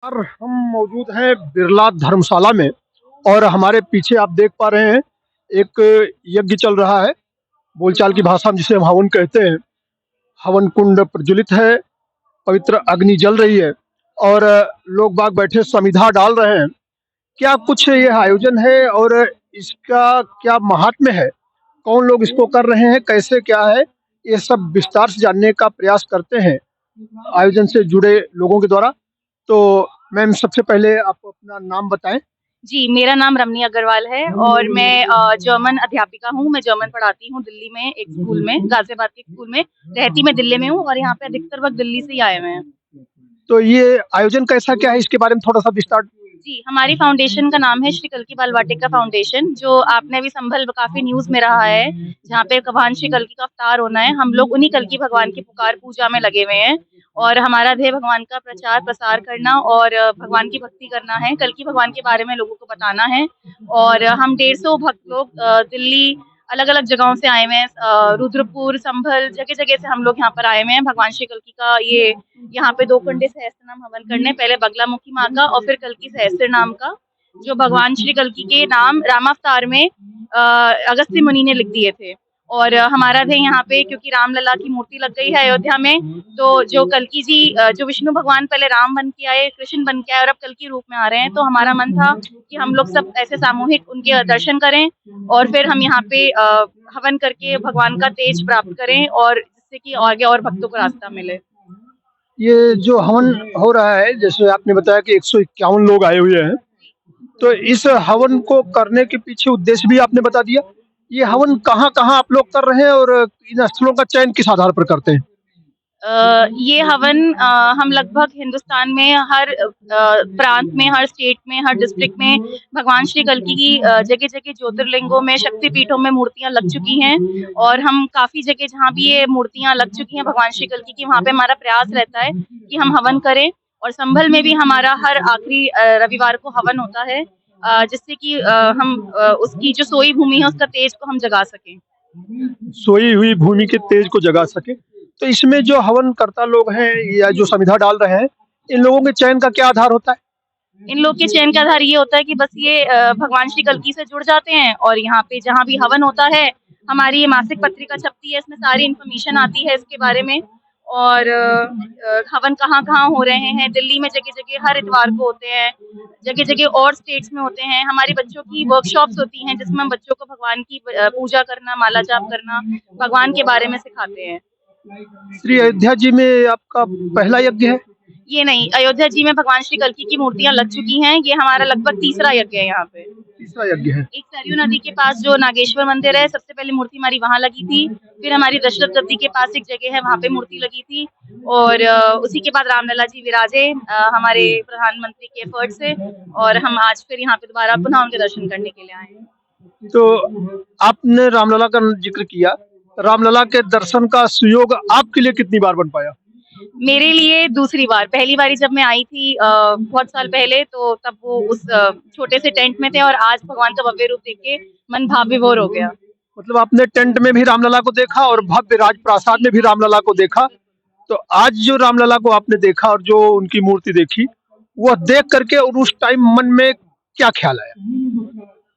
और हम मौजूद हैं बिरला धर्मशाला में और हमारे पीछे आप देख पा रहे हैं एक यज्ञ चल रहा है। बोलचाल की भाषा में जिसे हम हवन कहते हैं। हवन कुंड प्रज्वलित है, पवित्र अग्नि जल रही है और लोग बाग बैठे समिधा डाल रहे हैं। क्या कुछ ये आयोजन है और इसका क्या महात्म्य है? कौन लोग इसको कर रहे हैं, कैसे क्या है, ये सब विस्तार से जानने का प्रयास करते हैं आयोजन से जुड़े लोगों के द्वारा। तो मैम, सबसे पहले आप अपना नाम बताएं। जी, मेरा नाम रमनी अग्रवाल है और मैं जर्मन अध्यापिका हूँ। मैं जर्मन पढ़ाती हूँ दिल्ली में एक स्कूल में, गाज़ियाबाद के स्कूल में। रहती मैं दिल्ली में हूँ और यहाँ पे अधिकतर वक़्त दिल्ली से ही आए हुए हैं। तो ये आयोजन कैसा क्या है, इसके बारे में थोड़ा सा विस्तार। जी, हमारी फाउंडेशन का नाम है श्री कल्की बाल वाटिका फाउंडेशन, जो आपने भी संभल काफ़ी न्यूज़ में रहा है, जहाँ पे भगवान श्री कल्की का अवतार होना है। हम लोग उन्हीं कल्की भगवान की पुकार पूजा में लगे हुए हैं और हमारा ध्येय भगवान का प्रचार-प्रसार करना और भगवान की भक्ति करना है, कल्की भगवान के बारे में लोगों को बताना है। और हम 150 भक्त लोग दिल्ली अलग-अलग जगहों से आए हुए हैं। रुद्रपुर, संभल जगह-जगह से हम लोग यहाँ पर आए हुए हैं। भगवान श्री कल्की का ये यहाँ पे 2 कुंडे सहस्त्रनाम हवन करने, पहले बगलामुखी माँ का और फिर कल्की सहस्त्र नाम का, जो भगवान श्री कल्की के नाम रामावतार में अगस्त्य मुनि ने लिख दिए थे। और हमारा ध्येय यहाँ पे, क्योंकि रामलला की मूर्ति लग गई है अयोध्या में, तो जो कल्की जी जो विष्णु भगवान पहले राम बन के आए, कृष्ण बन के आए और अब कल्की रूप में आ रहे हैं, तो हमारा मन था कि हम लोग सब ऐसे सामूहिक उनके दर्शन करें और फिर हम यहाँ पे हवन करके भगवान का तेज प्राप्त करें और जिससे कि आगे और भक्तों को रास्ता मिले। ये जो हवन हो रहा है, जैसे आपने बताया कि 151 लोग आए हुए हैं, तो इस हवन को करने के पीछे उद्देश्य भी आपने बता दिया। ये हवन कहाँ-कहाँ आप लोग कर रहे हैं और इन स्थलों का चयन किस आधार पर करते हैं? ये हवन हम लगभग हिंदुस्तान में हर प्रांत में, हर स्टेट में, हर डिस्ट्रिक्ट में भगवान श्री कल्की की जगह-जगह ज्योतिर्लिंगों में, शक्तिपीठों में मूर्तियाँ लग चुकी हैं और हम काफ़ी जगह जहाँ भी ये मूर्तियाँ लग चुकी हैं भगवान श्री कल्की की, वहाँ पे हमारा प्रयास रहता है कि हम हवन करें। और संभल में भी हमारा हर आखिरी रविवार को हवन होता है, जिससे कि हम उसकी जो सोई भूमि है उसका तेज को हम जगा सकें। सोई हुई भूमि के तेज को जगा सके। तो इसमें जो हवन करता लोग हैं या जो समिधा डाल रहे हैं, इन लोगों के चयन का क्या आधार होता है? इन लोग के चयन का आधार ये होता है कि बस ये भगवान श्री कल्की से जुड़ जाते हैं और यहाँ पे जहाँ भी हवन होता है, हमारी ये मासिक पत्रिका छपती है, इसमें सारी इन्फॉर्मेशन आती है इसके बारे में। और हवन कहाँ-कहाँ हो रहे हैं, दिल्ली में जगह-जगह हर इतवार को होते हैं, जगह-जगह और स्टेट्स में होते हैं। हमारी बच्चों की वर्कशॉप्स होती हैं जिसमें हम बच्चों को भगवान की पूजा करना, माला जाप करना, भगवान के बारे में सिखाते हैं। श्री अयोध्या जी में आपका पहला यज्ञ है? ये नहीं, अयोध्या जी में भगवान श्री कल्की की मूर्तियाँ लग चुकी हैं, ये हमारा लगभग तीसरा यज्ञ है यहाँ पे। तीसरा यज्ञ है। एक सरयू नदी के पास जो नागेश्वर मंदिर है, सबसे पहले मूर्ति हमारी वहाँ लगी थी। फिर हमारी दशरथ गद्दी के पास एक जगह है, वहाँ पे मूर्ति लगी थी और उसी के बाद रामलला जी विराजे हमारे प्रधानमंत्री के एफर्ट से और हम आज फिर यहाँ पे दोबारा पुनः उनके दर्शन करने के लिए आए हैं। तो आपने रामलला का जिक्र किया। रामलला के दर्शन का सुयोग आपके लिए कितनी बार बन पाया? मेरे लिए दूसरी बार, पहली बारी जब मैं आई थी बहुत साल पहले, तो तब वो उस छोटे से टेंट में थे और आज भगवान का भव्य रूप देख के मन भाव विभोर हो गया। मतलब आपने टेंट में भी रामलला को देखा और भव्य राजप्रासाद में भी रामलला को देखा। तो आज जो रामलला को आपने देखा और जो उनकी मूर्ति देखी, वह देख करके और उस टाइम मन में क्या ख्याल आया?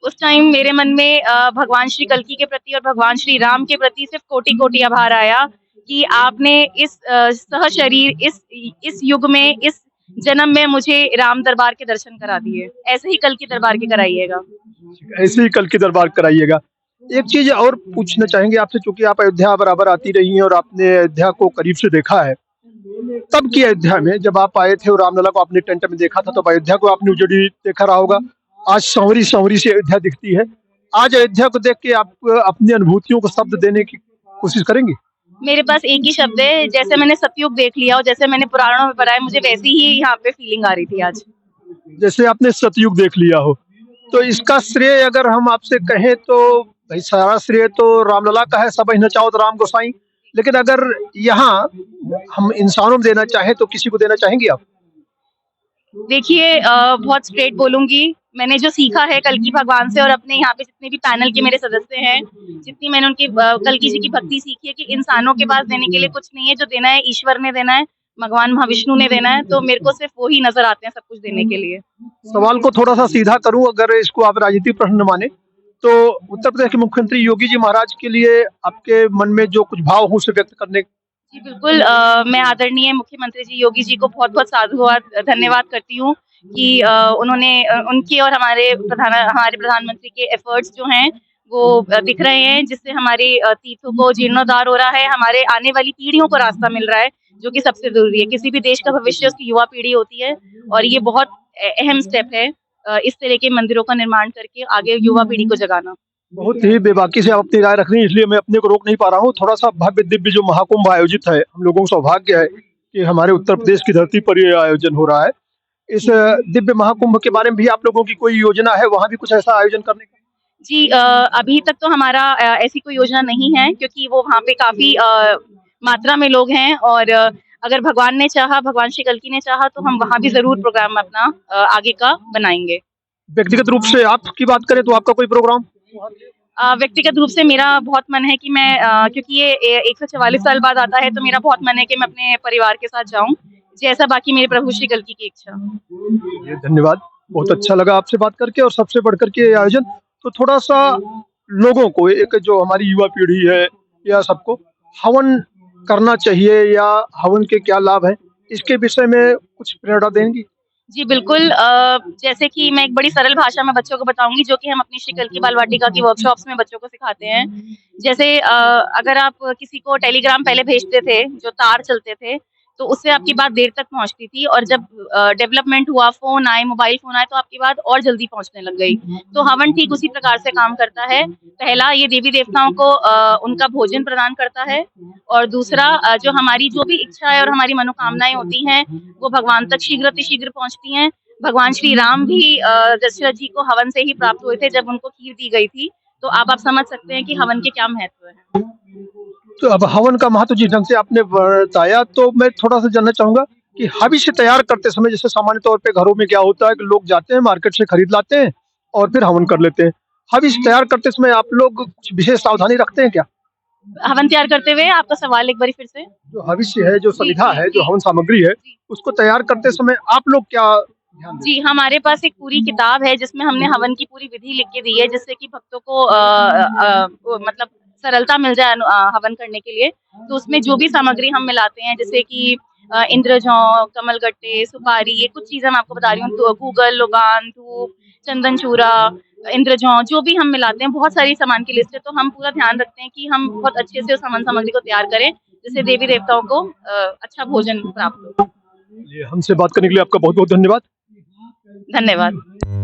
उस टाइम मेरे मन में भगवान श्री कल्की के प्रति और भगवान श्री राम के प्रति सिर्फ कोटि-कोटि आभार आया कि आपने इस सहशरीर इस युग में, इस जन्म में मुझे राम दरबार के दर्शन करा दिए। ऐसे ही कल्की दरबार के कराइएगा। ऐसे ही कल की दरबार कराइएगा। एक चीज़ और पूछना चाहेंगे आपसे, चूँकि आप अयोध्या बराबर आती रही हैं और आपने अयोध्या को करीब से देखा है। तब की अयोध्या में जब आप आए थे और रामलला को आपने टेंट में देखा था, तब अयोध्या को आपने उजड़ी देखा रहा होगा। आज संवरी-संवरी सी अयोध्या दिखती है। आज अयोध्या को देख के आप अपनी अनुभूतियों को शब्द देने की कोशिश करेंगी? मेरे पास एक ही शब्द है, जैसे मैंने सतयुग देख लिया और जैसे मैंने पुराणों में पढ़ा है, मुझे वैसी ही यहाँ पे फीलिंग आ रही थी आज। जैसे आपने सतयुग देख लिया हो। तो इसका श्रेय अगर हम आपसे कहें तो भाई सारा श्रेय तो रामलला का है, सबहि न चाओ राम गोसाई। लेकिन अगर यहाँ हम इंसानों में देना चाहें तो किसी को देना चाहेंगी आप? देखिए बहुत स्ट्रेट बोलूँगी, मैंने जो सीखा है कल्की भगवान से और अपने यहाँ पे जितने भी पैनल के मेरे सदस्य हैं, जितनी मैंने उनकी कल्की जी की भक्ति सीखी है कि इंसानों के पास देने के लिए कुछ नहीं है, जो देना है ईश्वर ने देना है। भगवान महाविष्णु ने देना है, तो मेरे को सिर्फ वो ही नजर आते हैं सब कुछ देने के लिए। सवाल को थोड़ा सा सीधा करूं, अगर इसको आप राजनीतिक प्रश्न न माने, तो उत्तर प्रदेश के मुख्यमंत्री योगी जी महाराज के लिए आपके मन में जो कुछ भाव हो उसे व्यक्त करने। जी बिल्कुल, मैं आदरणीय मुख्यमंत्री जी योगी जी को बहुत-बहुत साधुवाद धन्यवाद करती हूँ कि उन्होंने उनके और हमारे प्रधानमंत्री के एफर्ट्स जो हैं वो दिख रहे हैं, जिससे हमारे तीर्थों को जीर्णोद्धार हो रहा है, हमारे आने वाली पीढ़ियों को रास्ता मिल रहा है, जो कि सबसे ज़रूरी है। किसी भी देश का भविष्य उसकी युवा पीढ़ी होती है और ये बहुत अहम स्टेप है इस तरह के मंदिरों का निर्माण करके आगे युवा पीढ़ी को जगाना। बहुत ही बेबाकी से आप अपनी राय रख रही हैं, इसलिए मैं अपने को रोक नहीं पा रहा हूँ। थोड़ा सा भव्य दिव्य जो महाकुंभ आयोजित है, हम लोगों को सौभाग्य है कि हमारे उत्तर प्रदेश की धरती पर ये आयोजन हो रहा है। इस दिव्य महाकुंभ के बारे में भी आप लोगों की कोई योजना है, वहाँ भी कुछ ऐसा आयोजन करने का? जी, अभी तक तो हमारा ऐसी कोई योजना नहीं है, क्योंकि वो वहाँ पे काफ़ी मात्रा में लोग हैं और अगर भगवान ने चाहा, भगवान श्री कल्की ने चाहा, तो हम वहाँ भी ज़रूर प्रोग्राम अपना आगे का बनाएँगे। व्यक्तिगत रूप से आपकी बात करें तो आपका कोई प्रोग्राम? व्यक्तिगत रूप से मेरा बहुत मन है कि मैं क्योंकि ये 144 साल बाद आता है, तो मेरा बहुत मन है कि मैं अपने परिवार के साथ जाऊँ, जैसा बाकी मेरे प्रभु श्री कल्की की इच्छा। जी, धन्यवाद। बहुत अच्छा लगा आपसे बात करके, और सबसे बढ़कर के ये आयोजन तो थोड़ा-सा लोगों को, एक जो हमारी युवा पीढ़ी है या सबको हवन करना चाहिए या हवन के क्या लाभ हैं, इसके विषय में कुछ प्रेरणा देंगी? जी बिल्कुल, जैसे कि मैं एक बड़ी सरल भाषा में बच्चों को बताऊँगी, जो कि हम अपनी श्री कल्की बाल वाटिका की वर्कशॉप्स में बच्चों को सिखाते हैं। जैसे अगर आप किसी को टेलीग्राम पहले भेजते थे, जो तार चलते थे, तो उससे आपकी बात देर तक पहुँचती थी और जब डेवलपमेंट हुआ, फ़ोन आए, मोबाइल फ़ोन आए, तो आपकी बात और जल्दी पहुँचने लग गई। तो हवन ठीक उसी प्रकार से काम करता है। पहला, ये देवी-देवताओं को उनका भोजन प्रदान करता है और दूसरा, जो हमारी जो भी इच्छाएँ और हमारी मनोकामनाएँ होती हैं, वो भगवान तक शीघ्रातिशीघ्र पहुँचती हैं। भगवान श्री राम भी दशरथ जी को हवन से ही प्राप्त हुए थे, जब उनको खीर दी गई थी। तो आप समझ सकते हैं कि हवन के क्या महत्व हैं। तो अब हवन का महत्व जिस ढंग से आपने बताया, तो मैं थोड़ा-सा जानना चाहूँगा कि हविष्य तैयार करते समय, जैसे सामान्य तौर पे घरों में क्या होता है कि लोग जाते हैं मार्केट से खरीद लाते हैं और फिर हवन कर लेते हैं। हविष्य तैयार करते समय आप लोग कुछ विशेष सावधानी रखते हैं क्या? हवन तैयार करते हुए आपका सवाल एक बारी फिर से? जो हविष्य है, जो जी, समिधा जी, है, जो जी। हवन सामग्री है, जी। उसको तैयार करते समय आप लोग क्या ध्यान देते जी, हमारे पास एक पूरी किताब है जिसमें हमने हवन की पूरी विधि लिख के दी है, जिससे कि भक्तों को वो मतलब सरलता मिल जाए हवन करने के लिए। तो उसमें जो भी सामग्री हम मिलाते हैं, जैसे कि इंद्रजौ, कमलगट्टे, सुपारी, ये कुछ चीज़ें मैं आपको बता रही हूँ, तो गूगल, लोबान, धूप, चंदन चूरा, इंद्रजौ, जो भी हम मिलाते हैं, बहुत सारी सामान की लिस्ट है, तो हम पूरा ध्यान रखते हैं कि हम बहुत अच्छे से उस हवन सामग्री को तैयार करें, जिससे देवी-देवताओं को अच्छा भोजन प्राप्त हो। हैं? ये हमसे बात करने के लिए आपका बहुत-बहुत धन्यवाद। धन्यवाद।